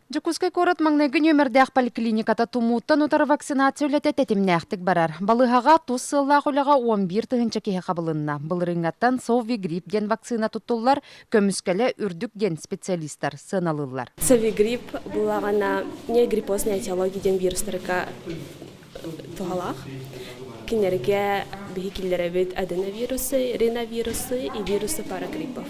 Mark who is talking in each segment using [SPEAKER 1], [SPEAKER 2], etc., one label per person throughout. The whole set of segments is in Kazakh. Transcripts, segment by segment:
[SPEAKER 1] Жукускай корот маңнайгы нөмірдәқ поликлиниката тумуттан утар вакцинация үләті тәтімнәқтік барар. Балығаға тұз сыллақ үліға 11 тұхынча кеге қабылынна. Бұлырыңаттан Сови грипп ген вакцина тұттылар, көміскәлі үрдік ген специалисттар сыналылар.
[SPEAKER 2] Сови грипп бұлағана не гриппозная этиология ден вирустарыка тұғалақ. Кенерге бейкелеревет аденовирусы, риновирусы и вирусы парагриппов.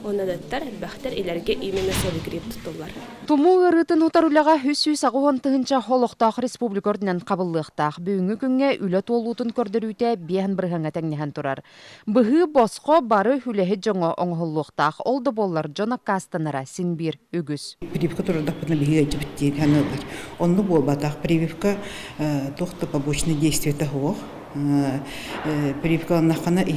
[SPEAKER 2] Онадаттар әлбәқтер илерге именно сови грипп тұттылар.
[SPEAKER 1] Туму ырытын утарулаға хүс-хүс ағуын тұхынча холықтақ республика ордынан қабыллықтақ. Бүйінгі күнге үлі толуытын көрдіруіте бейін бірғаңа тәңнеген тұрар. Бұғы босқо бары хүләхі жоңы оңғыллықтақ. Олды болар жона кастаныра синбир үгіз.
[SPEAKER 3] Прививка тұрдақпына бейге әжібітті ғанылар. Онды болбадақ прививка тоқты побочный действие тағуық. Прививка нақана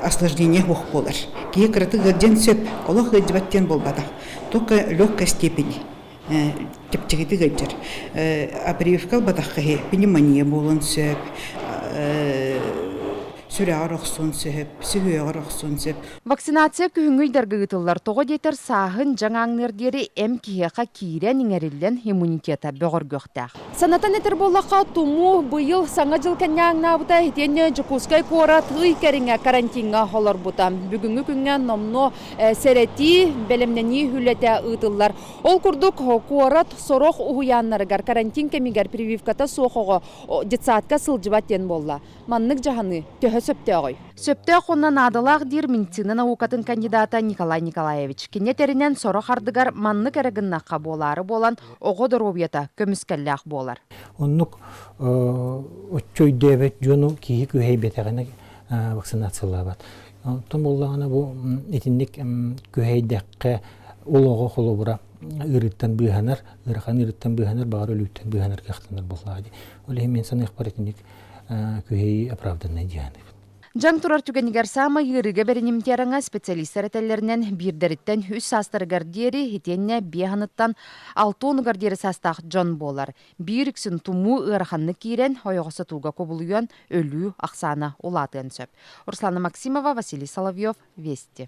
[SPEAKER 3] осложнение хох болар. Кие краты гырден сөп, олық гырдебаттен болбадақ. Только легкой степени тептегеті гырдер. А прививка бадаққа пневмония болын сөп, сүрәғар оқсын сөп, сүгеғар оқсын сөп.
[SPEAKER 1] Вакцинация күхіңгілдергі ғытылар тоғы детер сағын жаңаңнердері әм киеқа кейрен еңерілден иммунитета бөғір көқтәқ. Санатан етер болаққа туму бұйыл саңа жыл кәняңна бұта етені Жукускай кора тұй кәріңе карантинға холар бұта. Бүгінгі күнге номно сәрети бәлемнені хүлеті ұтылар. Ол күрдік корат сорох ұғыянларығар карантин кәмігер прививката соқығы детсатқа сылжыбаттен болла. Маннық жағаны төхі сөпті оғой. Сөпті қоннан адылақ дир медицина наукатын кандидата Николай Николаевич. Кенетерінен сорох ардығар маннық әрігіннаққа болары болан оғы дұробията көміскәлләқ болар.
[SPEAKER 4] Оннук отчой дэвет жону кии күхей бетегіне вакцинациялабат. Том боллағына бұл етіндік күхей дәққа олығы қолы бұра ұрыттан бұйханар, ұрықан ұрыттан бұйханар, бағар өліттен бұйханар кәқтанар боллағады. Оле мен санық бар етіндік күхей оправданный дияны.
[SPEAKER 1] Жан турар түгенігер сама үйіріге берінімтеріңі специалистер әтәлерінен бірдеріттен үс састырығар дері хетенне бейханыттан 6 оныгар дері састақ жон болар. Bir үксін туму ұйраханны кейрен ойғысы туға көбілуен өлі ақсаны олатын сөп. Руслана Максимова, Василий Соловьев, Вести.